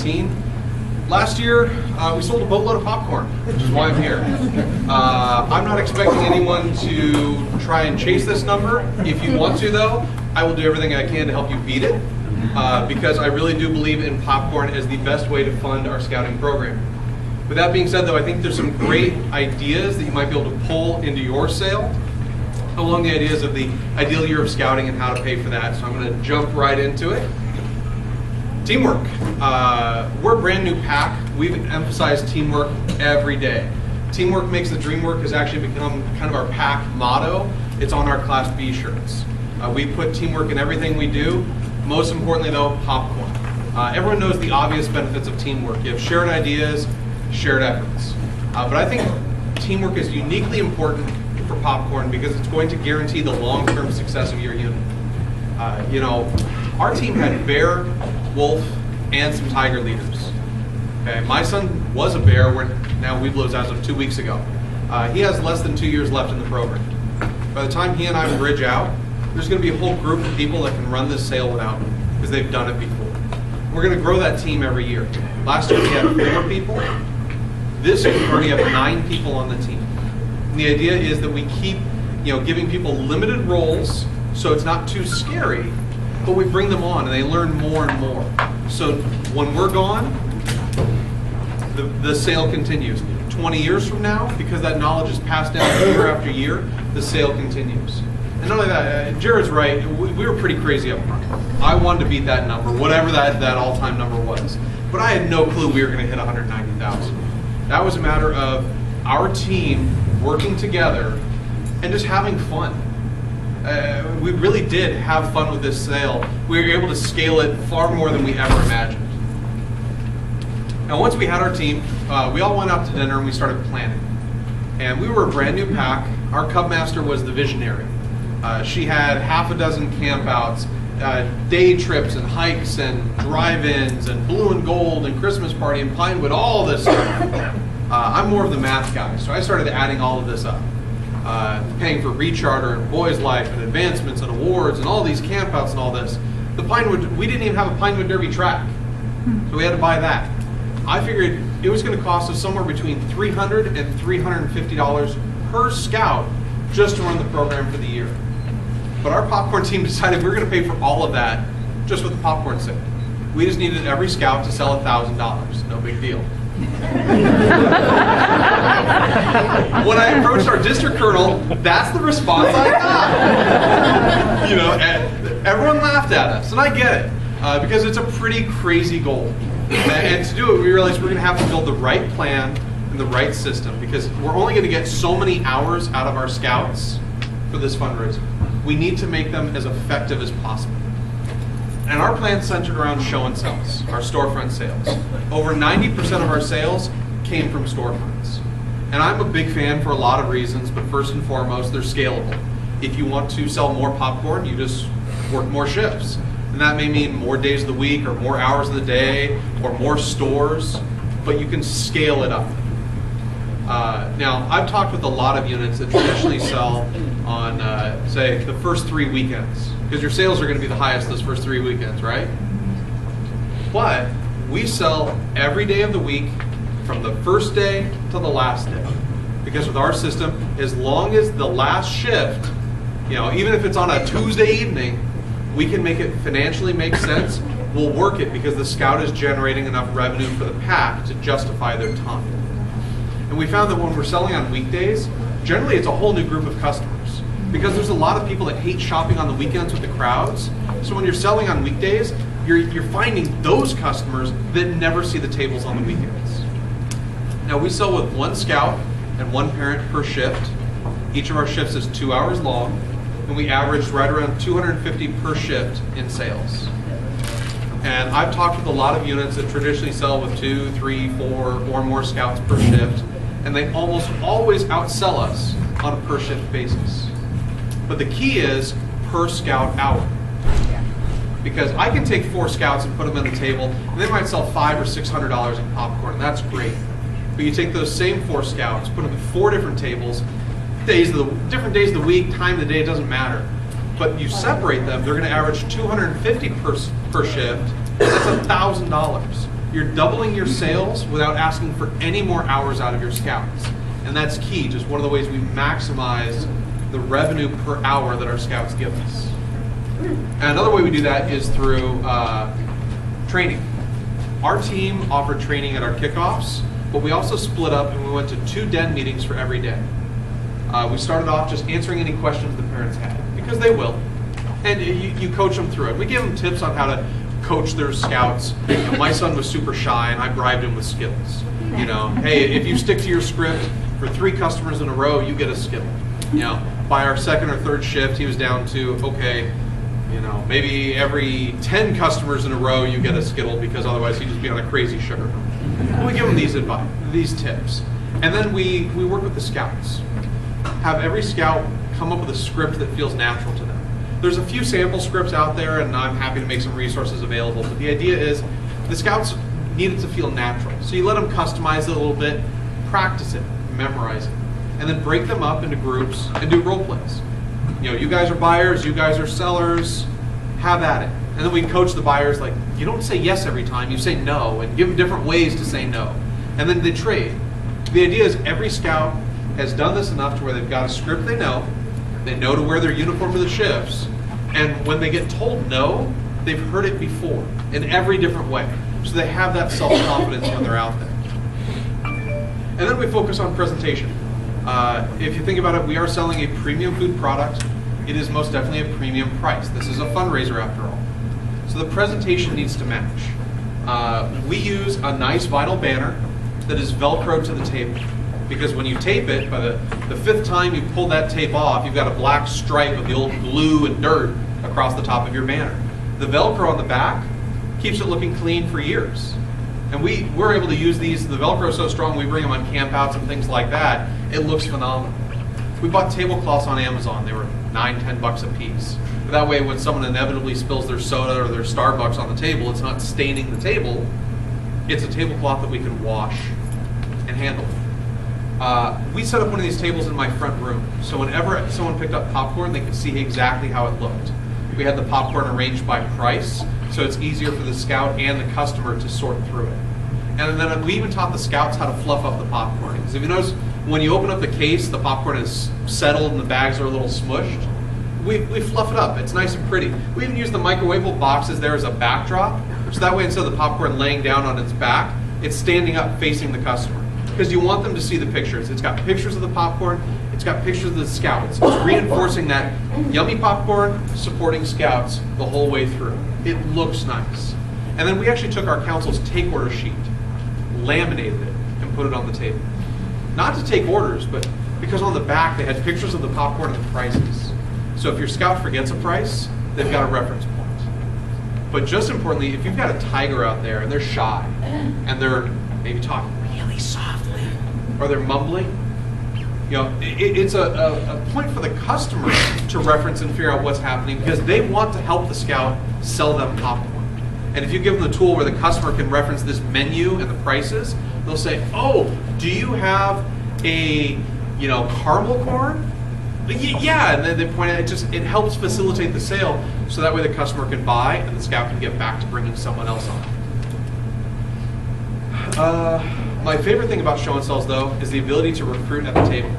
2019. Last year, we sold a boatload of popcorn, which is why I'm here. I'm not expecting anyone to try and chase this number. If you want to, though, I will do everything I can to help you beat it, because I really do believe in popcorn as the best way to fund our scouting program. With that being said, though, I think there's some great ideas that you might be able to pull into your sale along the ideas of the ideal year of scouting and how to pay for that. So I'm going to jump right into it. Teamwork. We're a brand new pack. We've emphasized teamwork every day. Teamwork makes the dream work has actually become kind of our pack motto. It's on our Class B shirts. We put teamwork in everything we do. Most importantly, though, popcorn. Everyone knows the obvious benefits of teamwork. You have shared ideas, shared efforts. But I think teamwork is uniquely important for popcorn because it's going to guarantee the long-term success of your unit. You know, our team had bear, wolf, and some tiger leaders. Okay, my son was a bear. We're now Weeblos as of 2 weeks ago. He has less than 2 years left in the program. By the time he and I bridge out, there's going to be a whole group of people that can run this sale without me because they've done it before. We're going to grow that team every year. Last year we had 4 people. This year we already have 9 people on the team. And the idea is that we keep, giving people limited roles so it's not too scary, but we bring them on and they learn more and more. So when we're gone, the sale continues. 20 years from now, because that knowledge is passed down year after year, the sale continues. And not only that, Jared's right, we were pretty crazy up front. I wanted to beat that number, whatever that all-time number was. But I had no clue we were going to hit 190,000. That was a matter of our team working together and just having fun. We really did have fun with this sale. We were able to scale it far more than we ever imagined. Now, once we had our team, we all went out to dinner and we started planning. And we were a brand new pack. Our Cub Master was the visionary. She had half a dozen campouts, day trips and hikes and drive-ins and blue and gold and Christmas party and Pinewood, all this stuff. I'm more of the math guy, so I started adding all of this up. Paying for recharter and Boys Life and advancements and awards and all these campouts and all this. The Pinewood, we didn't even have a Pinewood Derby track, so we had to buy that. I figured it was going to cost us somewhere between $300 and $350 per scout just to run the program for the year. But our popcorn team decided we were going to pay for all of that just with the popcorn sale. We just needed every scout to sell $1,000. No big deal. When I approached our district colonel, that's the response I got. Everyone laughed at us, and I get it, because it's a pretty crazy goal. And to do it, we realized we're going to have to build the right plan and the right system, because we're only going to get so many hours out of our scouts for this fundraiser. We need to make them as effective as possible. And our plan centered around show and sells, our storefront sales. Over 90% of our sales came from storefronts. And I'm a big fan for a lot of reasons, but first and foremost, they're scalable. If you want to sell more popcorn, you just work more shifts. And that may mean more days of the week or more hours of the day or more stores, but you can scale it up. Now, I've talked with a lot of units that traditionally sell on, say, the first 3 weekends, because your sales are going to be the highest those first 3 weekends, right? But we sell every day of the week from the first day to the last day, because with our system, as long as the last shift, even if it's on a Tuesday evening, we can make it financially make sense. We'll work it because the scout is generating enough revenue for the pack to justify their time. And we found that when we're selling on weekdays, generally it's a whole new group of customers, because there's a lot of people that hate shopping on the weekends with the crowds. So when you're selling on weekdays, you're finding those customers that never see the tables on the weekends. Now, we sell with 1 scout and 1 parent per shift. Each of our shifts is 2 hours long, and we averaged right around $250 per shift in sales. And I've talked with a lot of units that traditionally sell with 2, 3, 4, or more scouts per shift, and they almost always outsell us on a per shift basis. But the key is per scout hour. Because I can take 4 scouts and put them on the table, and they might sell $500 or $600 in popcorn, and that's great. But you take those same 4 scouts, put them at 4 different tables, different days of the week, time of the day, it doesn't matter. But you separate them, they're going to average $250 per shift. That's $1,000. You're doubling your sales without asking for any more hours out of your scouts. And that's key, just one of the ways we maximize the revenue per hour that our scouts give us. And another way we do that is through training. Our team offered training at our kickoffs, but we also split up and we went to 2 den meetings for every day. We started off just answering any questions the parents had, because they will. And you coach them through it. We give them tips on how to coach their scouts. You know, my son was super shy and I bribed him with Skittles. You know, hey, if you stick to your script for 3 customers in a row, you get a Skittle. You know, by our 2nd or 3rd shift, he was down to, okay, you know, maybe every 10 customers in a row you get a Skittle, because otherwise he'd just be on a crazy sugar. We give them these tips. And then we work with the scouts. Have every scout come up with a script that feels natural to them. There's a few sample scripts out there, and I'm happy to make some resources available, but the idea is the scouts need it to feel natural. So you let them customize it a little bit, practice it, memorize it, and then break them up into groups and do role plays. You know, you guys are buyers, you guys are sellers, have at it. And then we coach the buyers, like, you don't say yes every time, you say no, and give them different ways to say no. And then they trade. The idea is every scout has done this enough to where they've got a script they know to wear their uniform for the shifts, and when they get told no, they've heard it before in every different way. So they have that self-confidence when they're out there. And then we focus on presentation. If you think about it, we are selling a premium food product. It is most definitely a premium price. This is a fundraiser after all. So the presentation needs to match. We use a nice vinyl banner that is Velcroed to the table. Because when you tape it, by the 5th time you pull that tape off, you've got a black stripe of the old glue and dirt across the top of your banner. The Velcro on the back keeps it looking clean for years. And we're able to use these. The Velcro is so strong, we bring them on campouts and things like that. It looks phenomenal. We bought tablecloths on Amazon. They were $9, $10 a piece. But that way, when someone inevitably spills their soda or their Starbucks on the table, it's not staining the table. It's a tablecloth that we can wash and handle. We set up one of these tables in my front room, so whenever someone picked up popcorn, they could see exactly how it looked. We had the popcorn arranged by price, so it's easier for the scout and the customer to sort through it. And then we even taught the scouts how to fluff up the popcorn. Because if you notice, when you open up the case, the popcorn is settled and the bags are a little smushed. We fluff it up. It's nice and pretty. We even use the microwavable boxes there as a backdrop, so that way instead of the popcorn laying down on its back, it's standing up facing the customer. Because you want them to see the pictures. It's got pictures of the popcorn, it's got pictures of the scouts. It's reinforcing that yummy popcorn, supporting scouts the whole way through. It looks nice. And then we actually took our council's take order sheet, laminated it, and put it on the table. Not to take orders, but because on the back they had pictures of the popcorn and the prices. So if your scout forgets a price, they've got a reference point. But just importantly, if you've got a tiger out there and they're shy, and they're maybe talking really softly, or they're mumbling, you know, it's a point for the customer to reference and figure out what's happening, because they want to help the scout sell them popcorn. And if you give them the tool where the customer can reference this menu and the prices, they'll say, "Oh, do you have a, you know, caramel corn?" Yeah, and then they point out, it helps facilitate the sale, so that way the customer can buy and the scout can get back to bringing someone else on. My favorite thing about show and sells, though, is the ability to recruit at the table.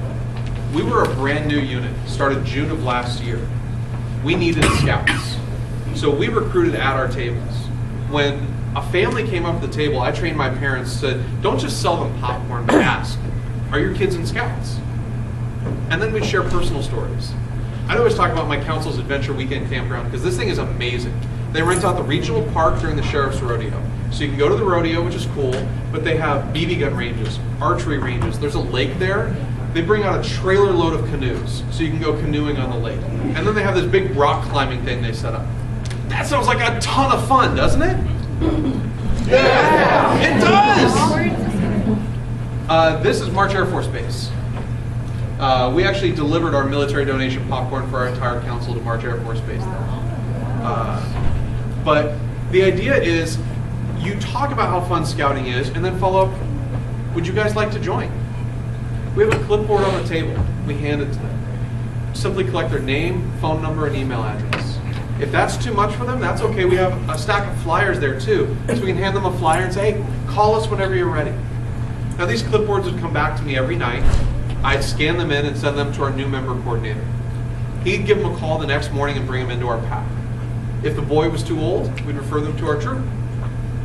We were a brand new unit, started June of last year. We needed scouts, so we recruited at our tables. When a family came up to the table, I trained my parents, said, don't just sell them popcorn, but ask, are your kids in scouts? And then we'd share personal stories. I'd always talk about my council's Adventure Weekend Campground, because this thing is amazing. They rent out the regional park during the sheriff's rodeo. So you can go to the rodeo, which is cool, but they have BB gun ranges, archery ranges. There's a lake there. They bring out a trailer load of canoes, so you can go canoeing on the lake. And then they have this big rock climbing thing they set up. That sounds like a ton of fun, doesn't it? Yeah, it does! This is March Air Force Base. We actually delivered our military donation popcorn for our entire council to March Air Force Base there. But the idea is, you talk about how fun scouting is, and then follow up, would you guys like to join? We have a clipboard on the table. We hand it to them. Simply collect their name, phone number, and email address. If that's too much for them, that's okay. We have a stack of flyers there too. So we can hand them a flyer and say, hey, call us whenever you're ready. Now these clipboards would come back to me every night. I'd scan them in and send them to our new member coordinator. He'd give them a call the next morning and bring them into our pack. If the boy was too old, we'd refer them to our troop.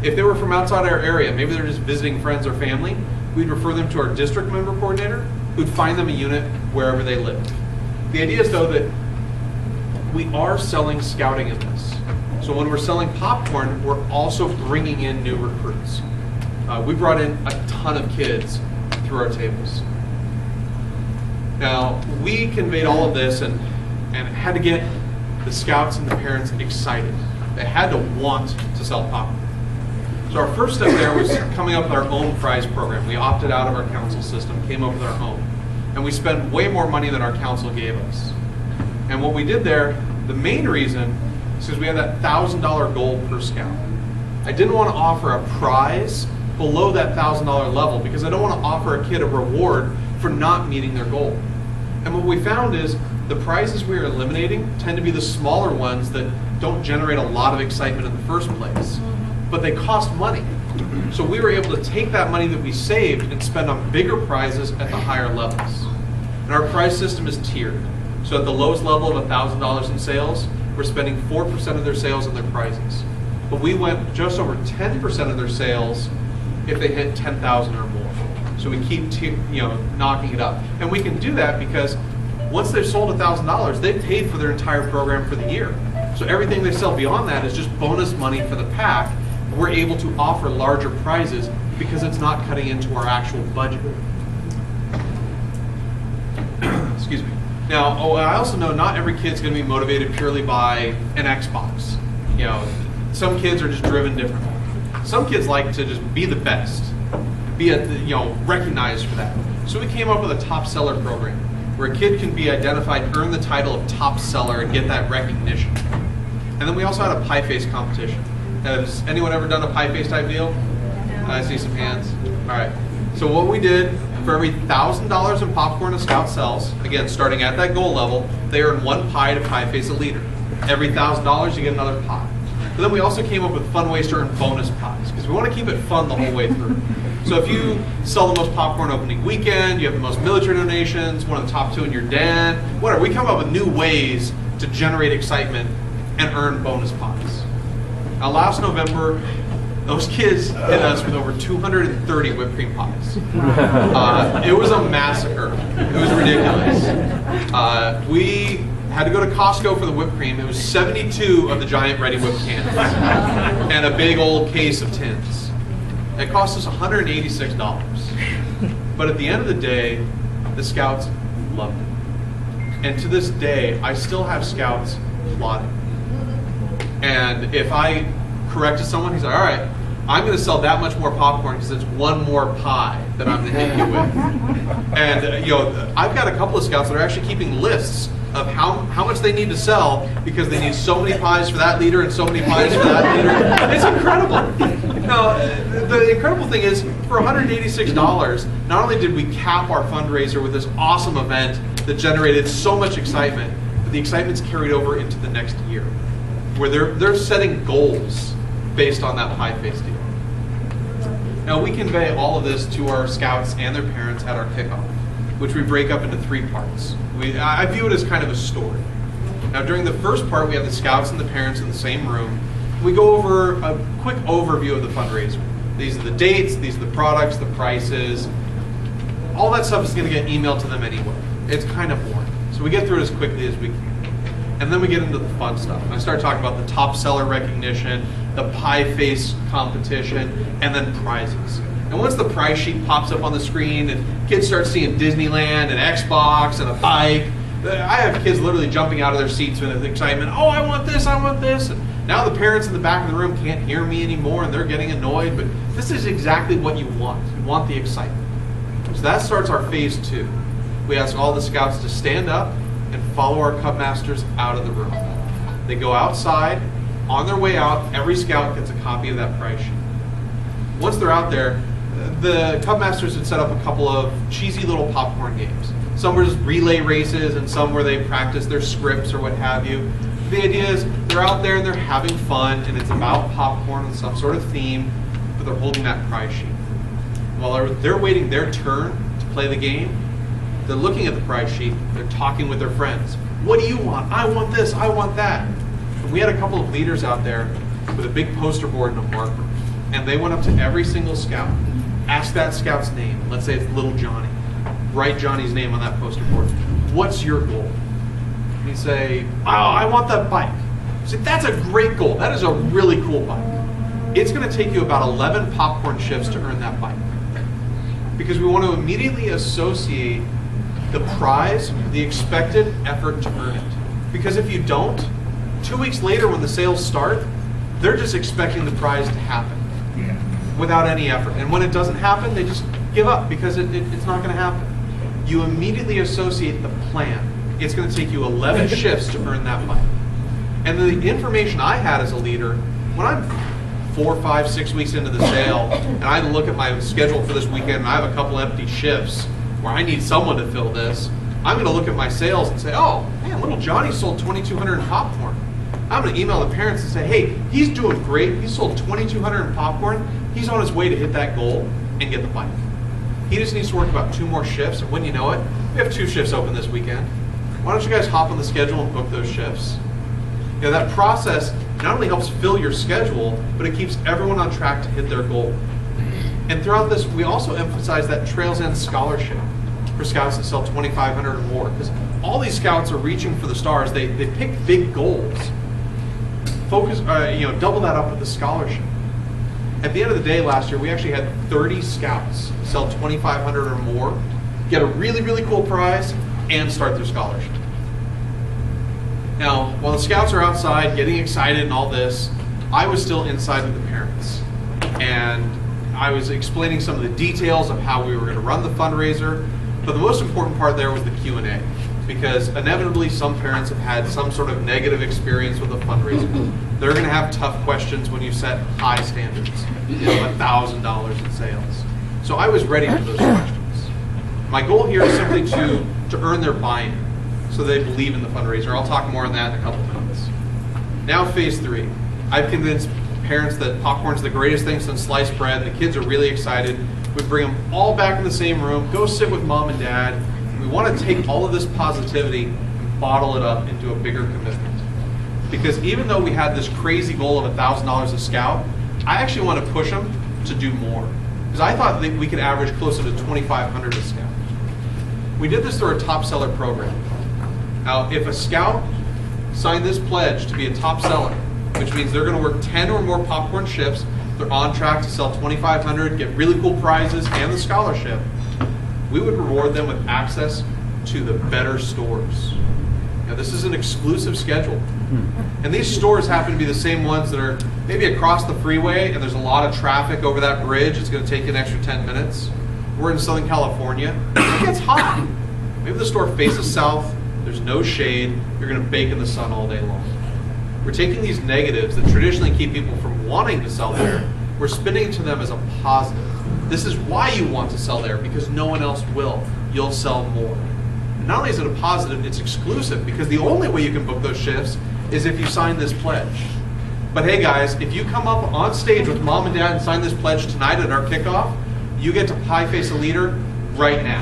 If they were from outside our area, maybe they're just visiting friends or family, we'd refer them to our district member coordinator, who'd find them a unit wherever they lived. The idea is, though, that we are selling scouting in this. So when we're selling popcorn, we're also bringing in new recruits. We brought in a ton of kids through our tables. Now, we conveyed all of this and had to get the scouts and the parents excited. They had to want to sell popcorn. So our first step there was coming up with our own prize program. We opted out of our council system, came up with our own. And we spent way more money than our council gave us. And what we did there, the main reason, is because we had that $1,000 goal per scout. I didn't want to offer a prize below that $1,000 level because I don't want to offer a kid a reward for not meeting their goal. And what we found is the prizes we are eliminating tend to be the smaller ones that don't generate a lot of excitement in the first place, but they cost money. So we were able to take that money that we saved and spend on bigger prizes at the higher levels. And our prize system is tiered. So at the lowest level of $1,000 in sales, we're spending 4% of their sales on their prizes. But we went just over 10% of their sales if they hit 10,000 or more. So we keep knocking it up. And we can do that because once they've sold $1,000, they've paid for their entire program for the year. So everything they sell beyond that is just bonus money for the pack. We're able to offer larger prizes because it's not cutting into our actual budget. Excuse me. Now, I also know not every kid's going to be motivated purely by an Xbox. Some kids are just driven differently. Some kids like to just be the best, be recognized for that. So we came up with a top seller program where a kid can be identified, earn the title of top seller, and get that recognition. And then we also had a pie face competition. Has anyone ever done a pie face type deal? I see some hands. All right. So what we did, for every $1,000 in popcorn a scout sells, again, starting at that goal level, they earn one pie to pie face a leader. Every $1,000, you get another pie. But then we also came up with fun ways to earn bonus pies, because we want to keep it fun the whole way through. So if you sell the most popcorn opening weekend, you have the most military donations, one of the top 2 in your den, whatever, we come up with new ways to generate excitement and earn bonus pies. Now last November, those kids hit us with over 230 whipped cream pies. It was a massacre. It was ridiculous. We had to go to Costco for the whipped cream. It was 72 of the giant ready whipped cans and a big old case of tins. It cost us $186. But at the end of the day, the scouts loved it. And to this day, I still have scouts plotting. And if I corrected someone, he's like, all right, I'm going to sell that much more popcorn because it's one more pie that I'm going to hit you with. And I've got a couple of scouts that are actually keeping lists of how much they need to sell because they need so many pies for that leader and so many pies for that leader. It's incredible. Now, the incredible thing is, for $186, not only did we cap our fundraiser with this awesome event that generated so much excitement, but the excitement's carried over into the next year, where they're setting goals based on that pie face deal. Now, we convey all of this to our scouts and their parents at our kickoff, which we break up into 3 parts. I view it as kind of a story. Now, during the first part, we have the scouts and the parents in the same room. We go over a quick overview of the fundraiser. These are the dates, these are the products, the prices. All that stuff is going to get emailed to them anyway. It's kind of boring. So we get through it as quickly as we can. And then we get into the fun stuff. And I start talking about the top seller recognition, the pie face competition, and then prizes. And once the prize sheet pops up on the screen and kids start seeing Disneyland and Xbox and a bike, I have kids literally jumping out of their seats with excitement. Oh, I want this, I want this. And now the parents in the back of the room can't hear me anymore and they're getting annoyed, but this is exactly what you want. You want the excitement. So that starts our phase 2. We ask all the scouts to stand up and follow our Cub Masters out of the room. They go outside. On their way out, every scout gets a copy of that prize sheet. Once they're out there, the Cub Masters had set up a couple of cheesy little popcorn games. Some were just relay races and some where they practice their scripts or what have you. The idea is they're out there and they're having fun, and it's about popcorn and some sort of theme, but they're holding that prize sheet. While they're waiting their turn to play the game, they're looking at the prize sheet, they're talking with their friends. What do you want? I want this, I want that. And we had a couple of leaders out there with a big poster board and a marker, and they went up to every single scout, asked that scout's name, let's say it's little Johnny, write Johnny's name on that poster board. What's your goal? And he'd say, oh, I want that bike. I said, that's a great goal. That is a really cool bike. It's going to take you about 11 popcorn shifts to earn that bike. Because we want to immediately associate the prize with the expected effort to earn it. Because if you don't, 2 weeks later when the sales start, they're just expecting the prize to happen without any effort. And when it doesn't happen, they just give up because it's not going to happen. You immediately associate the plan. It's going to take you 11 shifts to earn that bike. And the information I had as a leader, when I'm 4, 5, 6 weeks into the sale, and I look at my schedule for this weekend, and I have a couple empty shifts where I need someone to fill this, I'm going to look at my sales and say, oh, man, little Johnny sold 2,200 in popcorn. I'm going to email the parents and say, hey, he's doing great. He sold 2,200 in popcorn. He's on his way to hit that goal and get the bike. He just needs to work about 2 more shifts, and when you know it, we have 2 shifts open this weekend. Why don't you guys hop on the schedule and book those shifts? You know, that process not only helps fill your schedule, but it keeps everyone on track to hit their goal. And throughout this, we also emphasize that Trails End scholarship for scouts that sell 2,500 or more, because all these scouts are reaching for the stars. They pick big goals. Focus, double that up with the scholarship. At the end of the day last year, we actually had 30 scouts sell 2,500 or more, get a really, really cool prize, and start their scholarship. Now, while the scouts are outside getting excited and all this, I was still inside with the parents. And I was explaining some of the details of how we were going to run the fundraiser, but the most important part there was the Q&A, because inevitably some parents have had some sort of negative experience with a fundraiser. They're going to have tough questions when you set high standards, $1,000 in sales. So I was ready for those questions. My goal here is simply to earn their buy-in so they believe in the fundraiser. I'll talk more on that in a couple minutes. Now phase 3. I've convinced parents that popcorn's the greatest thing since sliced bread. The kids are really excited. We bring them all back in the same room, go sit with mom and dad. We want to take all of this positivity and bottle it up into a bigger commitment. Because even though we had this crazy goal of $1,000 a scout, I actually want to push them to do more. Because I thought that we could average closer to $2,500 a scout. We did this through our top seller program. Now, if a scout signed this pledge to be a top seller, which means they're going to work 10 or more popcorn shifts, they're on track to sell 2,500, get really cool prizes and the scholarship, we would reward them with access to the better stores. Now, this is an exclusive schedule. And these stores happen to be the same ones that are maybe across the freeway and there's a lot of traffic over that bridge. It's going to take you an extra 10 minutes. We're in Southern California. It gets hot. Maybe the store faces south. There's no shade. You're going to bake in the sun all day long. We're taking these negatives that traditionally keep people from wanting to sell there. We're spinning to them as a positive. This is why you want to sell there, because no one else will. You'll sell more. And not only is it a positive, it's exclusive, because the only way you can book those shifts is if you sign this pledge. But hey guys, if you come up on stage with mom and dad and sign this pledge tonight at our kickoff, you get to pie face a leader right now.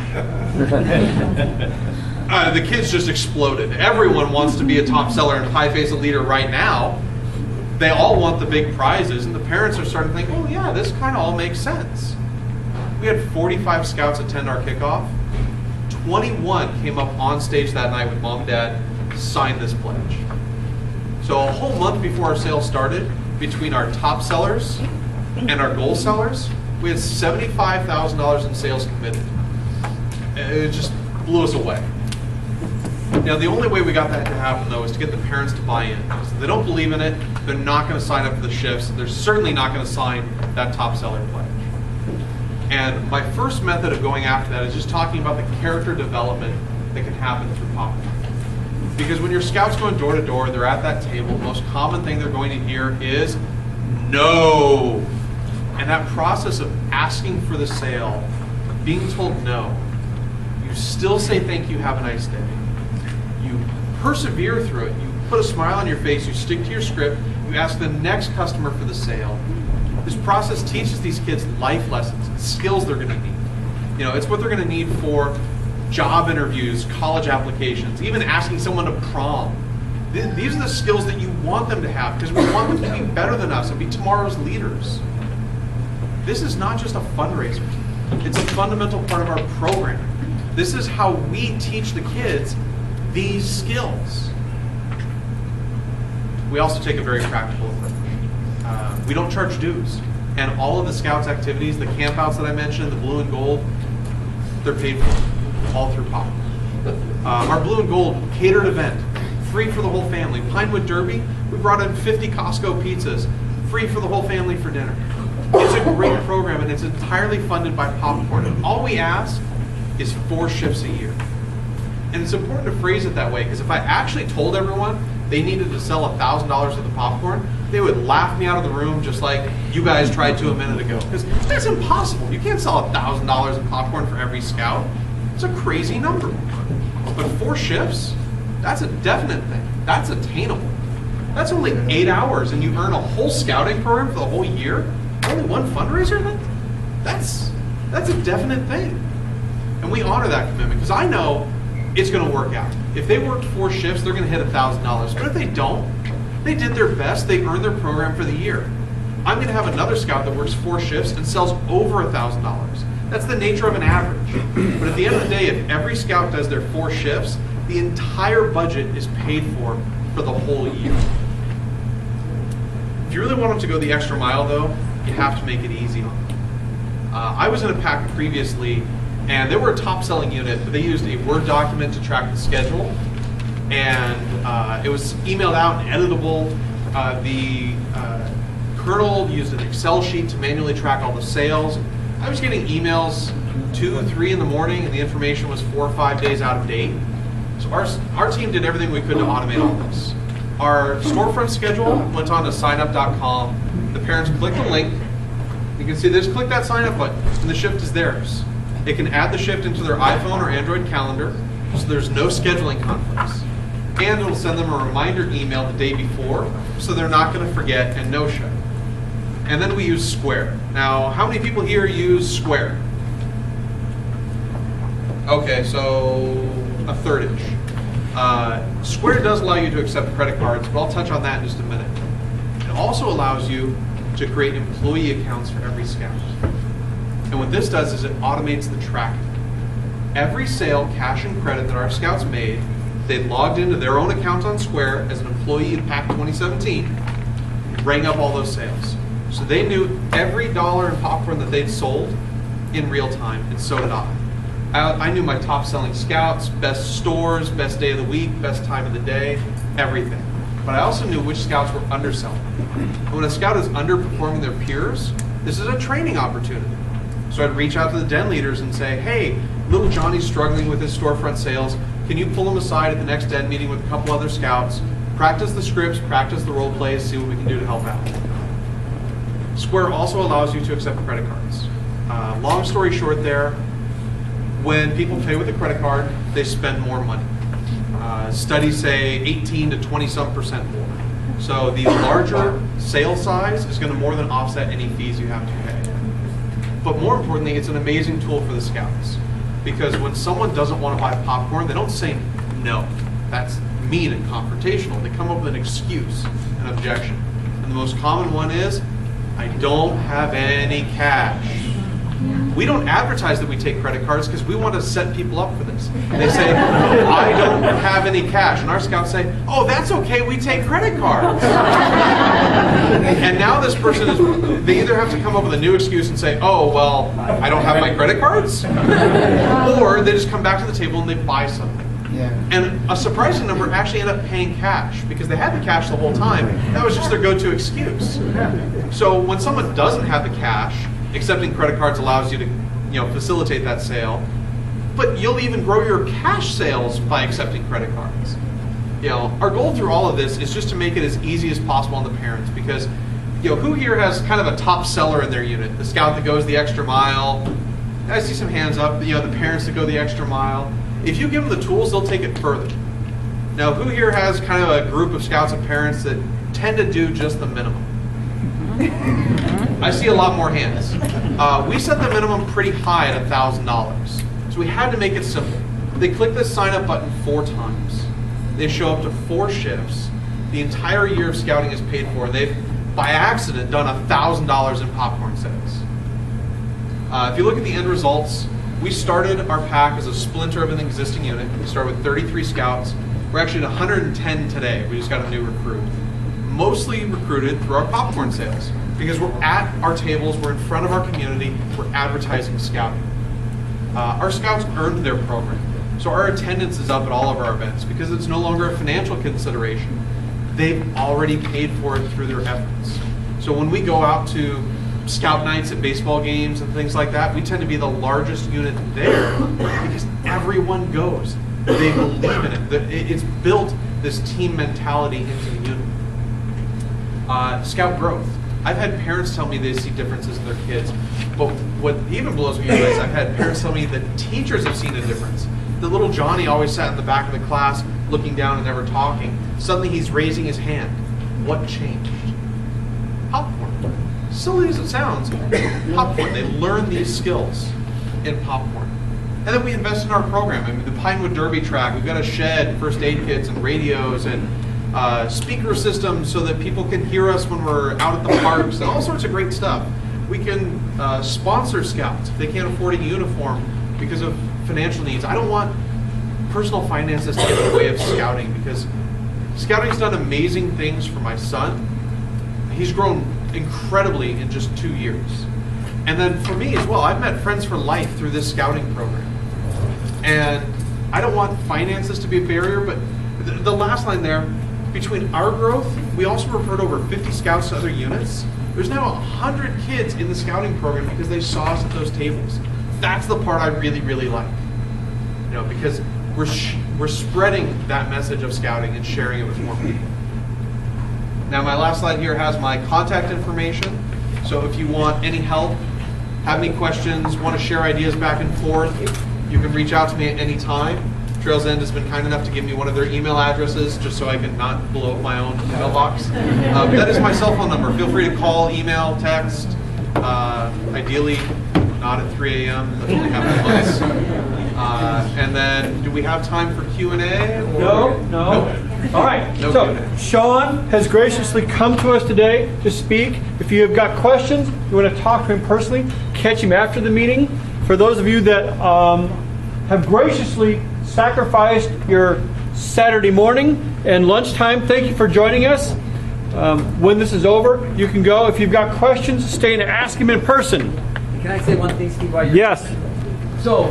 The kids just exploded. Everyone wants to be a top seller and pie face a leader right now. They all want the big prizes, and the parents are starting to think, oh yeah, this kind of all makes sense. We had 45 scouts attend our kickoff. 21 came up on stage that night with mom and dad, signed this pledge. So a whole month before our sale started, between our top sellers and our goal sellers, we had $75,000 in sales committed. It just blew us away. Now, the only way we got that to happen, though, is to get the parents to buy in. If they don't believe in it, they're not going to sign up for the shifts. They're certainly not going to sign that top seller pledge. And my first method of going after that is just talking about the character development that can happen through popcorn. Because when your scouts going door to door, they're at that table, the most common thing they're going to hear is no. And that process of asking for the sale, being told no, you still say thank you, have a nice day. You persevere through it, you put a smile on your face, you stick to your script, you ask the next customer for the sale. This process teaches these kids life lessons, skills they're going to need. You know, it's what they're going to need for job interviews, college applications, even asking someone to prom. These are the skills that you want them to have because we want them to be better than us and be tomorrow's leaders. This is not just a fundraiser. It's a fundamental part of our program. This is how we teach the kids these skills. We also take a very practical approach. We don't charge dues. And all of the Scouts activities, the campouts that I mentioned, the blue and gold, they're paid for, all through Pop. Our blue and gold catered event, free for the whole family. Pinewood Derby, we brought in 50 Costco pizzas, free for the whole family for dinner. It's a great program, and it's entirely funded by popcorn. And all we ask is 4 shifts a year. And it's important to phrase it that way, because if I actually told everyone they needed to sell $1,000 worth of popcorn, they would laugh me out of the room just like you guys tried to a minute ago. Because that's impossible. You can't sell $1,000 of popcorn for every scout. It's a crazy number. But 4 shifts, that's a definite thing. That's attainable. That's only 8 hours, and you earn a whole scouting program for the whole year? Only one fundraiser? That's a definite thing. And we honor that commitment, because I know it's going to work out. If they worked 4 shifts, they're going to hit $1,000. But if they don't, they did their best, they earned their program for the year. I'm going to have another scout that works 4 shifts and sells over $1,000. That's the nature of an average. But at the end of the day, if every scout does their 4 shifts, the entire budget is paid for the whole year. If you really want them to go the extra mile, though, you have to make it easy on them. I was in a pack previously, and they were a top-selling unit, but they used a Word document to track the schedule, and it was emailed out and editable. The colonel used an Excel sheet to manually track all the sales. I was getting emails 2, 3 in the morning, and the information was 4 or 5 days out of date. So our team did everything we could to automate all this. Our storefront schedule went on to signup.com. The parents click the link. You can see they just click that sign up button, and the shift is theirs. They can add the shift into their iPhone or Android calendar, so there's no scheduling conflicts. And it'll send them a reminder email the day before, so they're not going to forget and no-show. And then we use Square. Now, how many people here use Square? Okay, so a third-ish. Square does allow you to accept credit cards, but I'll touch on that in just a minute. It also allows you to create employee accounts for every scout. And what this does is it automates the tracking. Every sale, cash and credit that our scouts made, they logged into their own account on Square as an employee in PAC 2017, rang up all those sales. So they knew every dollar in popcorn that they'd sold in real time, and so did I. I knew my top selling scouts, best stores, best day of the week, best time of the day, everything. But I also knew which scouts were underselling. And when a scout is underperforming their peers, this is a training opportunity. So I'd reach out to the den leaders and say, hey, little Johnny's struggling with his storefront sales. Can you pull him aside at the next den meeting with a couple other scouts, practice the scripts, practice the role plays, see what we can do to help out. Square also allows you to accept credit cards. Long story short there, when people pay with a credit card, they spend more money. Studies say 18 to 20-some% more. So the larger sale size is going to more than offset any fees you have to pay. But more importantly, it's an amazing tool for the scouts. Because when someone doesn't want to buy popcorn, they don't say no. That's mean and confrontational. They come up with an excuse, an objection. And the most common one is, I don't have any cash. We don't advertise that we take credit cards because we want to set people up for this. They say, I don't have any cash. And our scouts say, oh, that's okay, we take credit cards. And now this person is, they either have to come up with a new excuse and say, oh, well, I don't have my credit cards. Or they just come back to the table and they buy something. Yeah. And a surprising number actually end up paying cash because they had the cash the whole time. That was just their go-to excuse. So when someone doesn't have the cash, accepting credit cards allows you to, facilitate that sale. But you'll even grow your cash sales by accepting credit cards. Our goal through all of this is just to make it as easy as possible on the parents because, who here has kind of a top seller in their unit? The scout that goes the extra mile. I see some hands up. The parents that go the extra mile. If you give them the tools, they'll take it further. Now, who here has kind of a group of scouts and parents that tend to do just the minimum? I see a lot more hands. We set the minimum pretty high at $1,000. So we had to make it simple. They click the sign up button 4 times. They show up to 4 shifts. The entire year of scouting is paid for. They've, by accident, done $1,000 in popcorn sales. If you look at the end results, we started our pack as a splinter of an existing unit. We started with 33 scouts. We're actually at 110 today. We just got a new recruit. Mostly recruited through our popcorn sales, because we're at our tables, we're in front of our community, we're advertising scouting. Our scouts earned their program, so our attendance is up at all of our events because it's no longer a financial consideration. They've already paid for it through their efforts. So when we go out to scout nights at baseball games and things like that, we tend to be the largest unit there because everyone goes. They believe in it. It's built this team mentality into the unit. Scout growth. I've had parents tell me they see differences in their kids, but what even blows me away is I've had parents tell me that teachers have seen a difference. The little Johnny always sat in the back of the class looking down and never talking. Suddenly he's raising his hand. What changed? Popcorn. Silly as it sounds, popcorn. They learn these skills in popcorn. And then we invest in our program. I mean, the Pinewood Derby track, we've got a shed, first aid kits and radios and speaker systems so that people can hear us when we're out at the parks and all sorts of great stuff. We can sponsor scouts if they can't afford a uniform because of financial needs. I don't want personal finances to get in the way of scouting, because scouting's done amazing things for my son. He's grown incredibly in just 2 years. And then for me as well, I've met friends for life through this scouting program. And I don't want finances to be a barrier, but the last line there, between our growth, we also referred over 50 scouts to other units. There's now 100 kids in the scouting program because they saw us at those tables. That's the part I really, really like. You know, because we're spreading that message of scouting and sharing it with more people. Now my last slide here has my contact information. So if you want any help, have any questions, want to share ideas back and forth, you can reach out to me at any time. Trails End has been kind enough to give me one of their email addresses just so I can not blow up my own email box. That is my cell phone number. Feel free to call, email, text. Ideally, not at 3 a.m. That's only happened once. And then, do we have time for Q&A? No. All right. No so, Q&A. Sean has graciously come to us today to speak. If you have got questions, you want to talk to him personally, catch him after the meeting. For those of you that have graciously sacrificed your Saturday morning and lunchtime, thank you for joining us. When this is over, you can go. If you've got questions, stay and ask him in person. Can I say one thing, Steve? While you're Yes. So